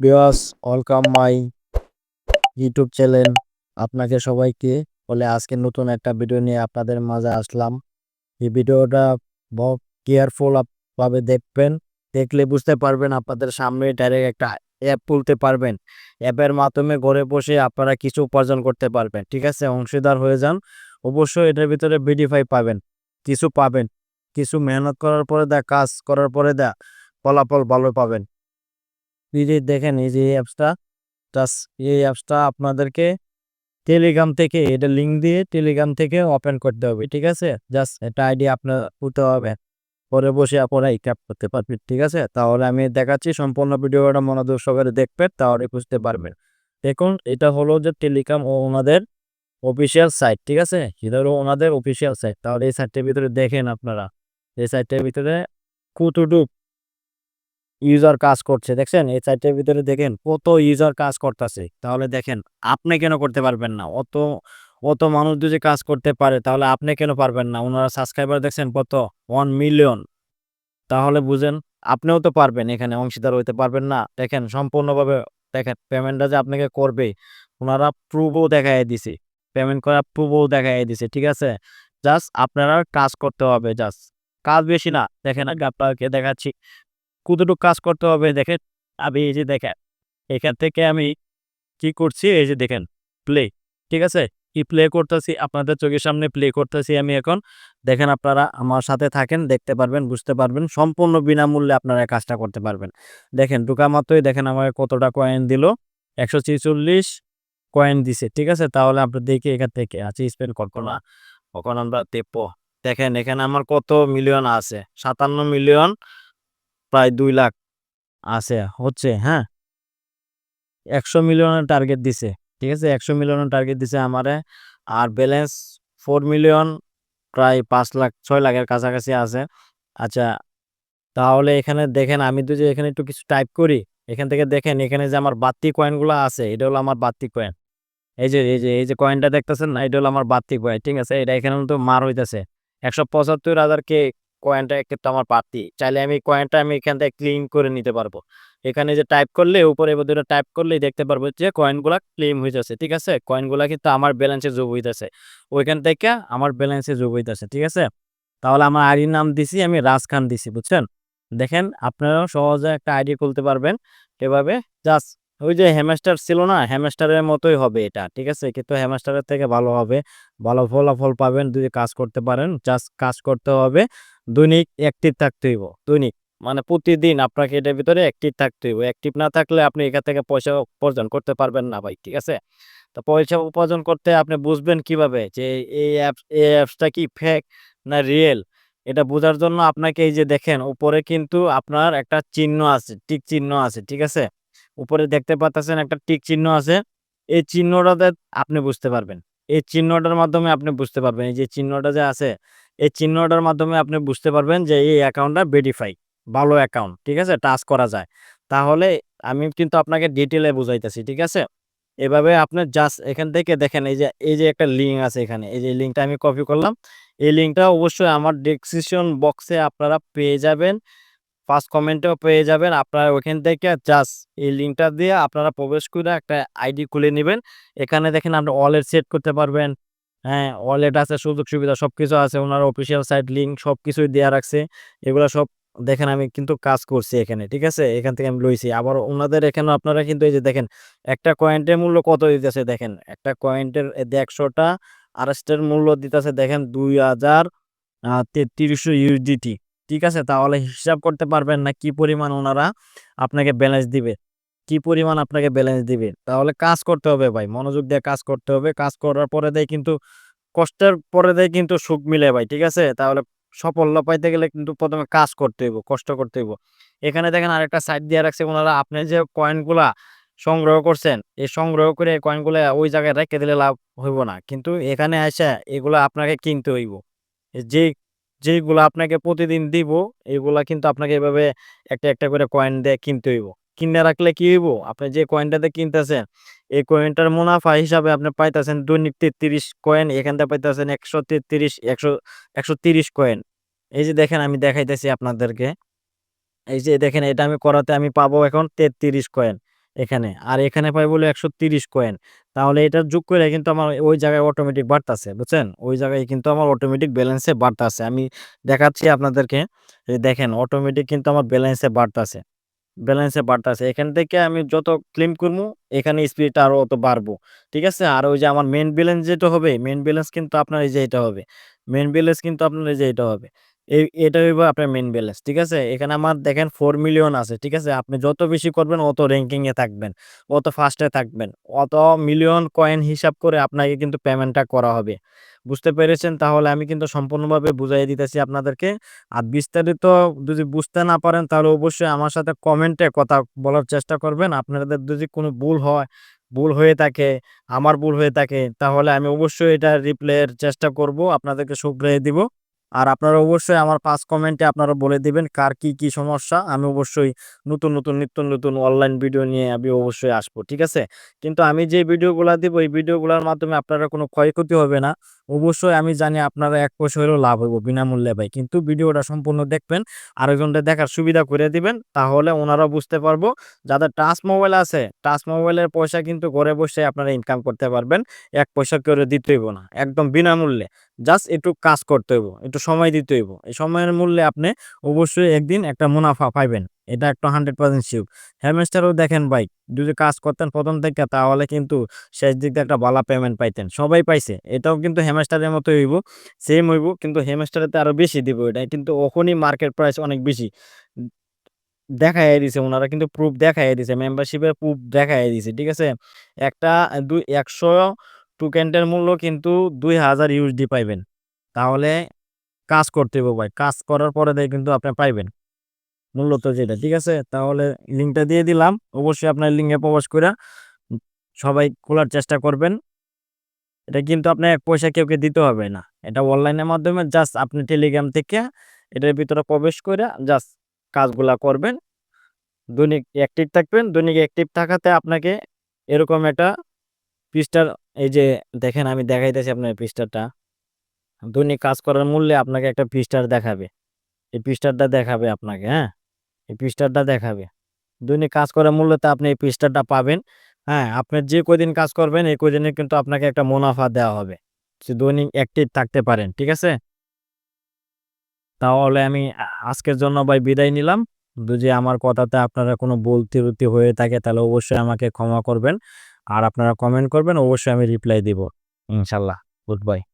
Viewers, welcome my YouTube channel. আপনাকে সবাইকে বলে আজকে নতুন একটা ভিডিও নিয়ে আপনাদের মাঝে আসলাম। এই ভিডিওটা বহু কেয়ারফুল ভাবে দেখবেন। দেখলে বুঝতে পারবেন আপনাদের সামনে ডাইরেক্ট একটা অ্যাপ খুলতে পারবেন। অ্যাপের মাধ্যমে ঘরে বসে আপনারা কিছু উপার্জন করতে পারবেন। ঠিক আছে, অংশীদার হয়ে যান। অবশ্যই এটার ভিতরে ভেরিফাই পাবেন, কিছু পাবেন, কিছু মেহনত করার পরে কাজ করার পরে ফলাফল ভালো পাবেন। এই যে দেখেন, এই যে অ্যাপসটা, জাস্ট এই অ্যাপসটা আপনাদেরকে টেলিগ্রাম থেকে এটা লিঙ্ক দিয়ে টেলিগ্রাম থেকে ওপেন করতে হবে। ঠিক আছে, জাস্ট এটা আইডি আপনার হতে হবে, পরে বসে আপনারা এই ক্যাপ করতে পারবেন। ঠিক আছে, তাহলে আমি দেখাচ্ছি, সম্পূর্ণ ভিডিওটা মনোযোগ সহকারে দেখবেন, তাহলে বুঝতে পারবেন। দেখুন, এটা হলো যে টেলিগ্রাম ও ওনাদের অফিসিয়াল সাইট। ঠিক আছে, এটা হলো ওনাদের অফিসিয়াল সাইট। তাহলে এই সাইটটার ভিতরে দেখেন আপনারা, এই সাইটটার ভিতরে কতটুক ইউজার কাজ করছে দেখছেন। এই সাইটের ভিতরে দেখেন কত ইউজার কাজ করতেছে। তাহলে দেখেন, আপনি কেন করতে পারবেন না? অত অত মানুষ যদি কাজ করতে পারে, তাহলে আপনি কেন পারবেন না? ওনারা সাবস্ক্রাইবার দেখছেন কত, 1 মিলিয়ন। তাহলে বুঝেন, আপনিও তো পারবেন, এখানে অংশীদার হইতে পারবেন না? দেখেন সম্পূর্ণভাবে, দেখেন পেমেন্টটা যে আপনাকে করবে, ওনারা প্রুফও দেখাই দিছে, পেমেন্ট করা প্রুফও দেখাই দিছে। ঠিক আছে, জাস্ট আপনারা কাজ করতে হবে, জাস্ট কাজ বেশি না। দেখেন আগে আপনাকে দেখাচ্ছি কতটুকু কাজ করতে হবে। দেখেন, আমি এই যে দেখেন, এখান থেকে আমি কি করছি, এই যে দেখেন প্লে। ঠিক আছে, কি প্লে করতেছি, আপনাদের চোখের সামনে প্লে করতেছি আমি এখন। দেখেন, আপনারা আমার সাথে থাকেন, দেখতে পারবেন, বুঝতে পারবেন, সম্পূর্ণ বিনামূল্যে আপনারা কাজটা করতে পারবেন। দেখেন, ঢোকা মাত্রই দেখেন আমাকে কতটা কয়েন দিল, 146 কয়েন দিছে। ঠিক আছে, তাহলে আমরা দেখি এখান থেকে আছে স্পেন্ড করবো না, কখন আমরা দেখবো। দেখেন এখানে আমার কত মিলিয়ন আছে, 57 মিলিয়ন, প্রায় 2 লাখ আছে হচ্ছে। হ্যাঁ, 100 মিলিয়নের টার্গেট দিছে। ঠিক আছে, 100 মিলিয়নের টার্গেট দিছে আমারে। আর ব্যালেন্স 4 মিলিয়ন, প্রায় 5 লাখ 6 লাখের কাছাকাছি আছে। আচ্ছা, তাহলে এখানে দেখেন, আমি তো যে এখানে একটু কিছু টাইপ করি, এখান থেকে দেখেন এখানে যে আমার বাড়তি কয়েনগুলো আছে, এটা হলো আমার বাড়তি কয়েন। এই যে কয়েনটা দেখতেছেন না, এটা হলো আমার বাড়তি কয়েন। ঠিক আছে, এটা এখানে তো মার হইতেছে 175,000 কে। কয়েনটা কিন্তু আমার বাড়তি, চাইলে আমি কয়েনটা আমি এখান থেকে ক্লিন করে নিতে পারবো। এখানে যে টাইপ করলে উপরে দুটো টাইপ করলেই দেখতে পারবো যে কয়েনগুলা ক্লেম হয়ে যাচ্ছে। ঠিক আছে, কয়েনগুলা কিন্তু আমার ব্যালেন্সে যোগ হইতেছে, ওইখান থেকে আমার ব্যালেন্সে যোগ হইতেছে। ঠিক আছে, তাহলে আমার আইডির নাম দিছি আমি রাজ খান দিছি, বুঝছেন? দেখেন, আপনারাও সহজে একটা আইডি খুলতে পারবেন এভাবে। জাস্ট ওই যে হ্যামস্টার ছিল না, হ্যামস্টারের মতোই হবে এটা। ঠিক আছে, কিন্তু হ্যামস্টারের থেকে ভালো হবে, ভালো ফলাফল পাবেন যদি কাজ করতে পারেন। জাস্ট কাজ করতে হবে, দৈনিক অ্যাক্টিভ থাকতে হইব। দৈনিক মানে প্রতিদিন আপনাকে এটার ভিতরে অ্যাক্টিভ থাকতে হইব। অ্যাক্টিভ না থাকলে আপনি এখান থেকে পয়সা উপার্জন করতে পারবেন না ভাই। ঠিক আছে, তো পয়সা উপার্জন করতে আপনি বুঝবেন কিভাবে যে এই অ্যাপসটা কি ফেক না রিয়েল? এটা বোঝার জন্য আপনাকে এই যে দেখেন, উপরে কিন্তু আপনার একটা চিহ্ন আছে, টিক চিহ্ন আছে। ঠিক আছে, উপরে দেখতে পাচ্ছেন একটা টিক চিহ্ন আছে। এই চিহ্নটাতে আপনি বুঝতে পারবেন, এই চিহ্নটার মাধ্যমে আপনি বুঝতে পারবেন, এই যে চিহ্নটা যে আছে, এই চিহ্নটার মাধ্যমে আপনি বুঝতে পারবেন যে এই অ্যাকাউন্টটা ভেরিফাই, ভালো অ্যাকাউন্ট। ঠিক আছে, টাচ করা যায়। তাহলে আমি কিন্তু আপনাকে ডিটেইলে বুঝাইতেছি। ঠিক আছে, এভাবে আপনি জাস্ট এখান থেকে দেখেন, এই যে একটা লিঙ্ক আছে এখানে, এই যে লিঙ্কটা আমি কপি করলাম। এই লিঙ্কটা অবশ্যই আমার ডেসক্রিপশন বক্সে আপনারা পেয়ে যাবেন, ফার্স্ট কমেন্টেও পেয়ে যাবেন। আপনারা ওইখান থেকে জাস্ট এই লিঙ্কটা দিয়ে আপনারা প্রবেশ করে একটা আইডি খুলে নেবেন। এখানে দেখেন আপনি ওয়ালেট সেট করতে পারবেন। হ্যাঁ, ওয়ালেট আছে, সুযোগ সুবিধা সবকিছু আছে। ওনার অফিসিয়াল সাইট লিঙ্ক সবকিছুই দেয়া রাখছে। এগুলা সব দেখেন, আমি কিন্তু কাজ করছি এখানে। ঠিক আছে, এখান থেকে আমি লইছি। আবার ওনাদের এখানেও আপনারা কিন্তু এই যে দেখেন, একটা কয়েন্টের মূল্য কত দিতেছে দেখেন। একটা কয়েন্টের 100টা আরএসটার মূল্য দিতেছে দেখেন 2,3300 ইউএসডিটি। ঠিক আছে, তাহলে হিসাব করতে পারবেন না কি পরিমাণ ওনারা আপনাকে ব্যালেন্স দিবে, কি পরিমাণ আপনাকে ব্যালেন্স দিবে। তাহলে কাজ করতে হবে ভাই, মনোযোগ দিয়ে কাজ করতে হবে। কাজ করার পরে দেয় কিন্তু, কষ্টের পরে দেয় কিন্তু সুখ মিলে ভাই। ঠিক আছে, তাহলে সাফল্য পাইতে গেলে কিন্তু প্রথমে কাজ করতে হইব, কষ্ট করতে হইব। এখানে দেখেন আরেকটা সাইড দিয়ে রাখছে ওনারা, আপনি যে কয়েনগুলা সংগ্রহ করছেন, এই সংগ্রহ করে কয়েনগুলা ওই জায়গায় রেখে দিলে লাভ হইব না, কিন্তু এখানে এসে এগুলা আপনাকে কিনতে হইব। যে যেইগুলা আপনাকে প্রতিদিন দিব, এগুলা কিন্তু আপনাকে এভাবে একটা একটা করে কয়েন দিয়ে কিনতে হইব। কিনে রাখলে কি হইব, আপনি যে কয়েনটাতে কিনতেছেন, এই কয়েনটার মুনাফা হিসাবে আপনি পাইতেছেন দৈনিক 33 কয়েন। এখান থেকে পাইতেছেন 130 কয়েন। এই যে দেখেন, আমি দেখাইতেছি আপনাদেরকে। এই যে দেখেন, এটা আমি করাতে আমি পাবো এখন 33 কয়েন। এখানে। আর এখানে পাইবো হলো ১৩০ কয়েন। তাহলে এটা যোগ কইরা কিন্তু আমার ওই জায়গায় অটোমেটিক বাড়তাছে, বুঝছেন? ওই জায়গায় কিন্তু আমার অটোমেটিক ব্যালেন্সে বাড়তাছে। আমি দেখাচ্ছি আপনাদেরকে। এই দেখেন অটোমেটিক কিন্তু আমার ব্যালেন্সে বাড়তাছে। ব্যালেন্সে বাড়তাছে। এখান থেকে আমি যত ক্লেম করমু, এখানে স্পিডটা আরো অত বাড়বো। ঠিক আছে? আর ওই যে আমার মেইন ব্যালেন্স যেটা হবে, মেইন ব্যালেন্স কিন্তু আপনার এই যে এটা হবে। মেইন ব্যালেন্স কিন্তু আপনার এই যে এটা হবে। এটা হইবো আপনার মেইন ব্যালেন্স। ঠিক আছে? এখানে আমার দেখেন 4 মিলিয়ন আছে। ঠিক আছে? আপনি যত বেশি করবেন অত র‍্যাংকিং এ থাকবেন। অত ফার্স্ট এ থাকবেন। অত মিলিয়ন কয়েন হিসাব করে আপনাকে কিন্তু পেমেন্টটা করা হবে। বুঝতে পেরেছেন? তাহলে আমি কিন্তু সম্পূর্ণভাবে বুঝাইয়া দিতেছি আপনাদেরকে। আর বিস্তারিত যদি বুঝতে না পারেন তাহলে অবশ্যই আমার সাথে কমেন্টে কথা বলার চেষ্টা করবেন। আপনাদের যদি কোনো ভুল হয়, ভুল হয়ে থাকে, আমার ভুল হয়ে থাকে তাহলে আমি অবশ্যই এটা রিপ্লাই এর চেষ্টা করব। আপনাদেরকে শুধরিয়ে দিব। আর আপনারা অবশ্যই আমার ৫ কমেন্টে আপনারা বলে দিবেন কার কি সমস্যা। আমি অবশ্যই নতুন নিত্য নতুন অনলাইন ভিডিও নিয়ে আমি অবশ্যই আসবো। ঠিক আছে? কিন্তু আমি যে ভিডিওগুলা দিব এই ভিডিওগুলার মাধ্যমে আপনারা কোনো ক্ষয়ক্ষতি হবে না। অবশ্যই আমি জানি আপনারা ১ পয়সা হইলেও লাভ হইব বিনামূল্যে ভাই। কিন্তু ভিডিওটা সম্পূর্ণ দেখবেন, আরেকজনকে দেখার সুবিধা করে দিবেন। তাহলে উনারাও বুঝতে পারবো। যাদের টাচ মোবাইল আছে, টাচ মোবাইলের পয়সা কিন্তু ঘরে বসে আপনারা ইনকাম করতে পারবেন। ১ পয়সা করে দিতে হইব না। একদম বিনামূল্যে। জাস্ট একটু কাজ করতে হইব। একটু সময় দিতে হইব। এই সময়ের মূল্যে আপনি অবশ্যই একদিন একটা মুনাফা পাইবেন। এটা একটা 100% সিউর। হ্যামস্টারও দেখেন ভাই, যদি কাজ করতেন ১ম থেকে তাহলে কিন্তু শেষ দিক দিয়ে একটা বালা পেমেন্ট পাইতেন। সবাই পাইছে। এটাও কিন্তু হ্যামস্টারের মতোই হইব। সেম হইব কিন্তু হ্যামস্টারেতে আরো বেশি দিব এটা। কিন্তু ওখনই মার্কেট প্রাইস অনেক বেশি। উম দেখাইয়া দিছে উনারা কিন্তু প্রুফ দেখাইয়া দিছে। মেম্বারশিপের প্রুফ দেখাইয়া দিছে। ঠিক আছে? একটা ১০০ টোকেনটার মূল্য কিন্তু ২,০০০ ইউএসডি পাইবেন। তাহলে কাজ করতে হইব ভাই। কাজ করার পরে দিয়ে কিন্তু আপনি পাইবেন। মূলত যেটা। ঠিক আছে? তাহলে লিঙ্কটা দিয়ে দিলাম। অবশ্যই আপনার লিঙ্কে প্রবেশ কইরা উম সবাই খোলার চেষ্টা করবেন। এটা কিন্তু আপনার ১ পয়সা কাউকে দিতে হবে না। এটা অনলাইনের মাধ্যমে জাস্ট আপনি টেলিগ্রাম থেকে এটার ভিতরে প্রবেশ কইরা জাস্ট কাজগুলা করবেন। দৈনিক অ্যাক্টিভ থাকবেন। দৈনিক অ্যাক্টিভ থাকাতে আপনাকে এরকম একটা পৃষ্ঠার এই যে দেখেন আমি দেখাইতেছি আপনার পৃষ্ঠাটা। দৈনিক কাজ করার মূল্যে আপনাকে একটা পৃষ্ঠার দেখাবে। এই পৃষ্ঠাটা দেখাবে আপনাকে, হ্যাঁ? এই পৃষ্ঠাটা দেখাবে। দৈনিক কাজ করার মূল্যতে আপনি এই পৃষ্ঠাটা পাবেন। হ্যাঁ? আপনার যে কয়দিন কাজ করবেন এই কয়দিনে কিন্তু আপনাকে একটা মুনাফা দেওয়া হবে। যে দৈনিক অ্যাক্টিভ থাকতে পারেন। ঠিক আছে? তাহলে আমি আজকের জন্য ভাই বিদায় নিলাম। যদি আমার কথাতে আপনারা কোনো ভুল ত্রুটি হয়ে থাকে তাহলে অবশ্যই আমাকে ক্ষমা করবেন। আর আপনারা কমেন্ট করবেন অবশ্যই আমি রিপ্লাই দিব। ইনশাআল্লাহ। Good bye.